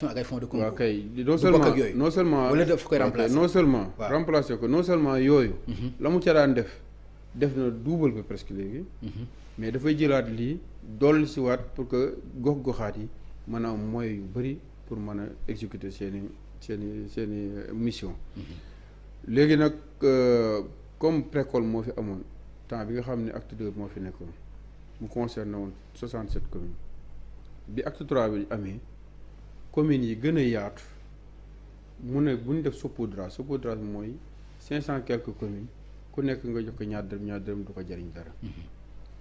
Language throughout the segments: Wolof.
ak ay fonds de concours. waaw kay non seulement wala daf koy remplacer non seulement remplacer ko non seulement yooyu la mu ca daan def na double bi presque léegi mais dafay jëlaat lii dolli si waat pour que gox-goxaat yi mën a am moyens yu bëri pour mën a exécuter seeni mission léegi nag comme précole moo fi amoon temps bi nga xam ne acte 2 moo fi nekkoon mu concerné woon 67 communes bi acte 3 bi amee communes yi gën a yaatu mu ne bu ñu def saupoudrage mooy 500 quelques communes ku nekk nga jox ko ñaar dërëm du ko jariñ dara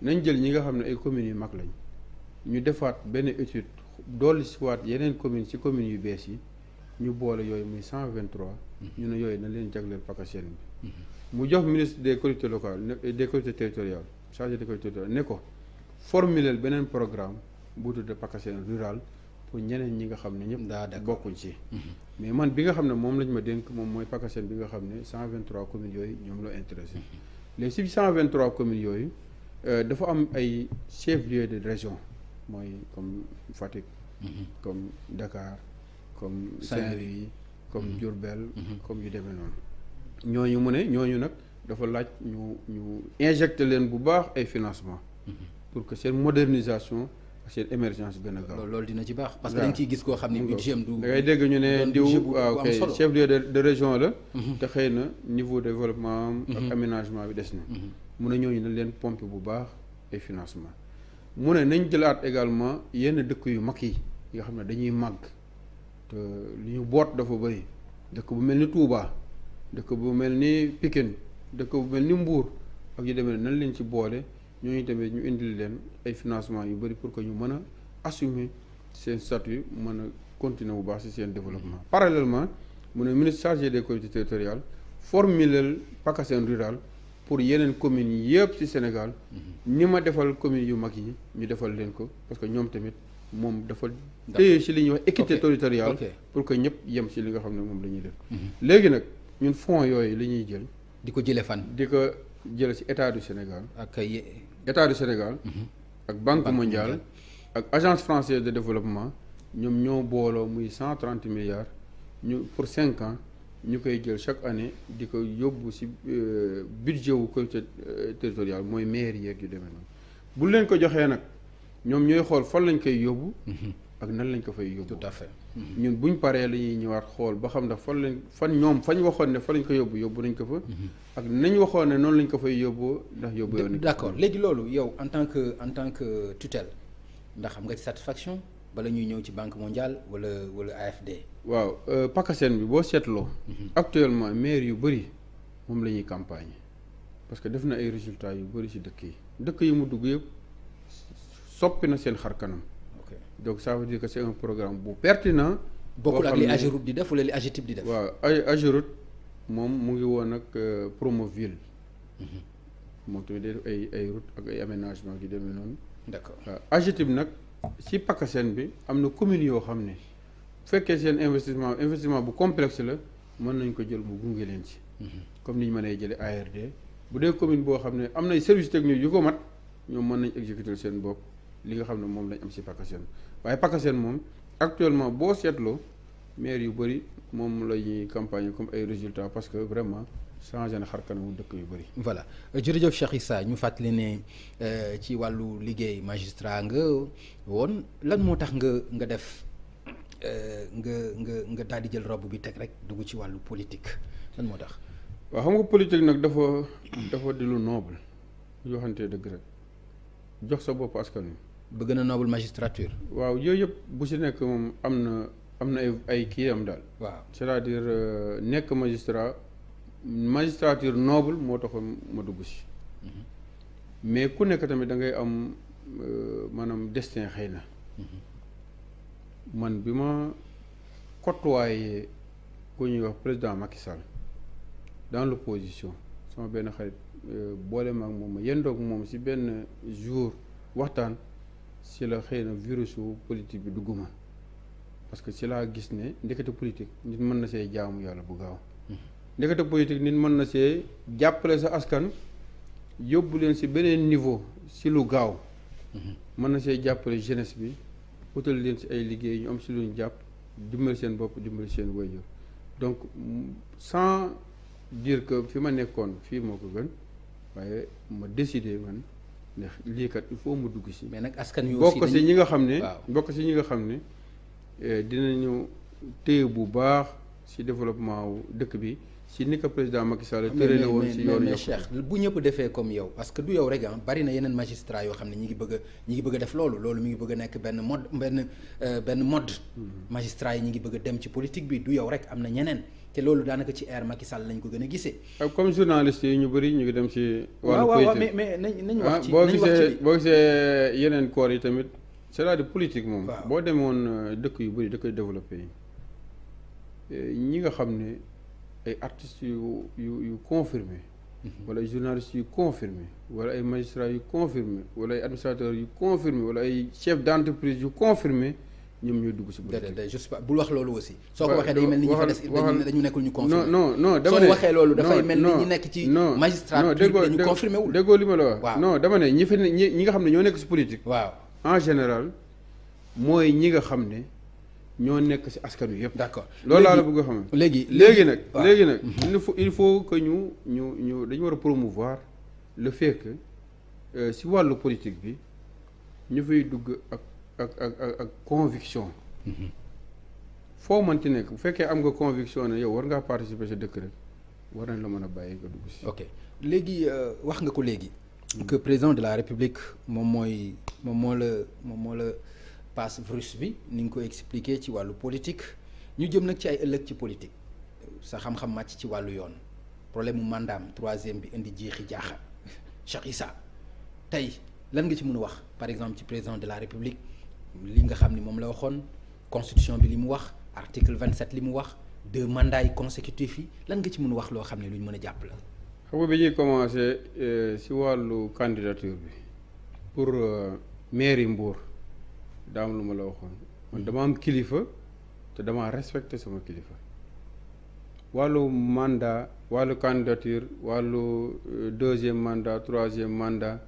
nañ jël ñi nga xam ne ay communes yu mag lañ ñu defaat benn étude dolli si waat yeneen communes ci communes yu bees yi ñu boole yooyu muy 123 ñu ne yooyu na leen jagleel PACASEN bi mu jox ministre des collectivités locales des collectivités territoriales chargé des collectivités territoriales ne ko formuler beneen programme bu tudd PACASEN rural pour ñeneen ñi nga xam ne ñëpp bokkuñ ci mais man bi nga xam ne moom lañ ma dénk moom mooy PACASEN bi nga xam ne 123 communes yooyu ñoom la intéressé léegi si 123 communes yooyu dafa am ay chefs-lieux de région mooy comme Fatick comme Dakar comme Saint-Louis comme Diourbel comme yu demee noonu ñooñu mu ne ñooñu nag dafa laaj ñu injecter leen bu baax ay financement pour que seen modernisation seen émergence gën a gaaw. loolu dina ci baax. parce que dañ ciy gis koo xam ne budget am du. da ngay dégg ñu ne diw waaw kay chef lieu de région la. te xëy na niveau de développement am. ak aménagement bi des na. mu ne ñooñu nañ leen pomper bu baax ay financement mu ne nañ jëlaat également yenn dëkk yu mag yi nga xam ne dañuy màgg te li ñu boot dafa bëri dëkk bu mel ni Touba dëkk bu mel ni Pikine dëkk bu mel ni Mbour ak yu demee nañ leen ci boole. ñooñu tamit ñu indil leen ay financement yu bëri pour que ñu mën a assumer seen statut mën a continuer bu baax ci seen développement parallèlement mu ne ministre chargé des collectivités territoriales formuler PACASEN rural pour yeneen communes yi yëpp ci Sénégal ni ma defal communes yu mag yi ñu defal leen ko parce que ñoom tamit moom dafa téye ci li ñuy wax équité territoriale pour que ñëpp yem ci li nga xam ne moom la ñuy def léegi nag ñun fonds yooyu li ñuy jël di ko jëlee fan di ko jële ci état du Sénégal ak état du Sénégal ak banque mondiale ak agence française de développement ñoom ñoo booloo muy 130 milliards ñu pour 5 ans ñu koy jël chaque année di ko yóbbu ci budget wu collectivité territoriale mooy maire yeeg yu demee noonu bu leen ko joxee nag ñoom ñooy xool fan lañ koy yóbbu ak nan lañ ko fay yóbbu. tout à fait. ñun buñ paree la ñuy ñëwaat xool ba xam ndax fañ waxoon ne fa lañ ko yóbbu nañ ko fa. ak nañ waxoon ne noonu lañ ko fay yóbbu ndax yóbbu yoon. d'accord léegi loolu yow en tant que tutelle ndax xam nga ci satisfaction bala ñuy ñëw ci banque mondiale wala AFD. waaw PACASEN bi boo seetloo. actuellement maire yu bëri moom la ñuy campagne parce que def na ay résultats yu bëri ci dëkk yi mu dugg yëpp soppi na seen xar kanam. donc ça veut dire que c'est un programme bu pertinent. bokkul ak li AGEROUTE di def wala li AGETIP di def. waaw ay AGEROUTE moom mu ngi woon ak Promoville. moom tamit day def ay route ak ay aménagement gi demee noonu. d'accord waaw AGETIP nag ci PACASEN bi am na communes yoo xam ne bu fekkee seen investissement bu complexe la mën nañ ko jël mu gunge leen ci. comme ni ñu mënee jëlee ARD bu dee commune boo xam ne am na service technique yu ko mat ñoom mën nañ exécuter seen bopp. li nga xam ne moom lañ am ci PACASEN waaye PACASEN moom actuellement boo seetloo maire yu bëri moom la ñuy campagne comme ay résultats parce que vraiment changé na xar kanamu dëkk yu bëri. voilà jërëjëf Cheikh Issa ñu fàttali ne ci wàllu liggéey magistrat nga woon lan moo tax nga def nga daal di jël robe bi teg rek dugg ci wàllu politique lan moo tax. waaw xam nga politique nag dafa di lu noble yoo xamante dëgg rek jox sa bopp askan wi. bëgg na noble magistrature. waaw yooyu yëpp bu ci nekk moom am na ay kii am daal. waaw c'est-à-dire nekk magistrature noble moo taxoon ma dugg ci. mais ku nekk tamit da ngay am maanaam destin xëy na. man bi ma côtoyé ku ñuy wax président Macky Sall dans l'opposition sama benn xarit boole ma ak moom ma yendoog moom ci benn jour waxtaan. ci la xëy na virusu politique bi dugguma parce que ci laa gis ne ndekete politique nit mën na see jaamu yàlla bu gaaw ndekete politique nit mën na see jàppale sa askan yóbbu leen ci beneen niveau ci lu gaaw mën na see jàppale jeunesse bi utal leen ci ay liggéey ñu am ci luñ jàpp dimbali seen bopp dimbali seen waajur donc sans dire que fi ma nekkoon fii moo ko gën waaye ma décidé man ne lii kat il faut mu dugg si. mais nag askan wi aussi bokk si ñi nga xam ne. bokk si ñi nga xam ne dinañu téye bu baax si développement wu dëkk bi si ni ko président Macky Sall tërale woon si yoonu mais Cheikh bu ñëpp defee comme yow parce que du yow rek bari na yeneen magistrat yoo xam ne ñi ngi bëgg a def loolu mi ngi bëgg a nekk benn mode magistrat yi ñi ngi bëgg a dem ci politique bi du yow rek am na ñeneen te loolu daanaka ci ère Macky Sall lañ ko gën a gisee. comme journaliste yi ñu bëri ñu ngi dem si. wàllu politique mais nañ wax ci boo gisee yeneen corps yi tamit c'est-à-dire politique moom. boo demoon dëkk yu bëri da koy développé ñi nga xam ne ay artistes yu confirmé wala ay journalistes yu confirmé wala ay magistrats yu confirmé wala ay administrateurs yu confirmé wala ay chefs d'entreprise yu confirmé ñoom ñooy dugg si politique. je sais pas bul wax loolu aussi. soo ko waxee day mel ni ñi fa des dañu nekkul ñu confirmé. non dama ne soo waxee loolu dafay mel ni ñi nekk ci magistrat dañu confirmé wul. déggoo li ma la wax. waaw non dama ne ñi nga xam ne ñoo nekk si politique. waaw en général mooy ñi nga xam ne ñoo nekk ci askan wi yëpp. d'accord loolu laa la bëgg a xam. léegi nag il faut que ñu dañu war a promouvoir le fait que ci wàllu politique bi ñu fay dugg ak conviction. foo mënti nekk bu fekkee am nga conviction ne yow war ngaa participer ci dëkk rek war nañ la mën a bàyyi nga dugg ci. ok léegi wax nga ko léegi. que président de la République moom moo la passe virus bi ni nga ko expliqué ci wàllu politique ñu jëm nag ci ay ëllëg ci politique sa xam-xam màcc ci wàllu yoon problème mu mandaam 3e bi indi jiixi jaaxa Cheikh Issa tey lan nga ci mën a wax par exemple ci président de la République li nga xam ni moom la waxoon constitution bi li mu wax article 27 li mu wax 2 mandats yi consécutifs yi lan nga ci mën a wax loo xam ne lu ñu mën a jàpp la. xam nga bi ñuy commencé si wàllu candidature bi pour mairie Mbour daa am lu ma la waxoon man dama am kilifa te dama respecté sama kilifa wàllu mandat wàllu candidature wàllu 2e mandat 3e mandat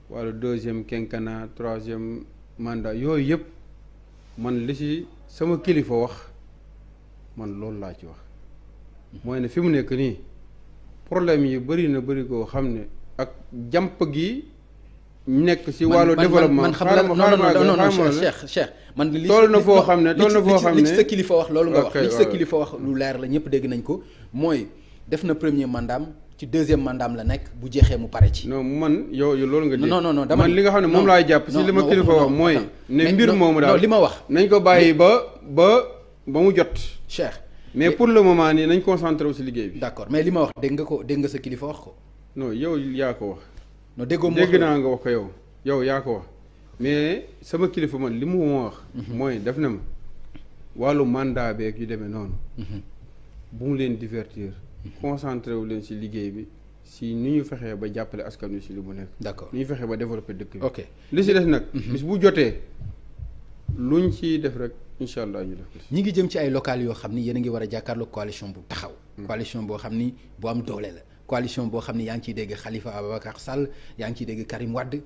wàllu 2e quinquennat 3e mandat yooyu yëpp man li ci sama kilifa wax man loolu laa ci wax mooy ne fi mu nekk nii problème yi bëri koo xam ne ak jàmp gi nekk ci wàllu développement man xam non Cheikh man li toll na foo xam ne li ci sa kilifa wax loolu nga wax li ci sa kilifa wax lu leer la ñëpp dégg nañ ko mooy def na premier mandaam ci 2e mandaam la nekk bu jeexee mu pare ci. non man yow loolu nga dégg. non dama man li nga xam ne moom laay jàpp ci li ma kilifa wax mooy. ne mbir moomu daal li ma wax. nañ ko bàyyi ba mu jot. Cheikh mais pour le moment nii nañ concentré wu ci liggéey bi. d'accord mais li ma wax dégg nga sa kilifa wax ko. non yow yaa ko wax. non dégg naa nga wax ko yow yaa ko wax mais sama kilifa man li mu ma wax. mooy def na ma wàllu mandat beeg yu demee noonu. bu mu leen divertir. concentré wu leen ci liggéey bi si ni ñu fexee ba jàppale askan wi ci li mu nekk. d'accord ni ñu fexee ba développer dëkk bi. ok li ci des nag. bis bu jotee luñ ci def rek incha allah ñu def ko. ñi ngi jëm ci ay locales yoo xam ni yéen a ngi war a jàkkaarloo coalition bu taxaw. coalition boo xam ni bu am doole la. coalition boo xam ni yaa ngi ciy dégg Khalifa Ababacar Sall yaa ngi ciy dégg Karim Wade.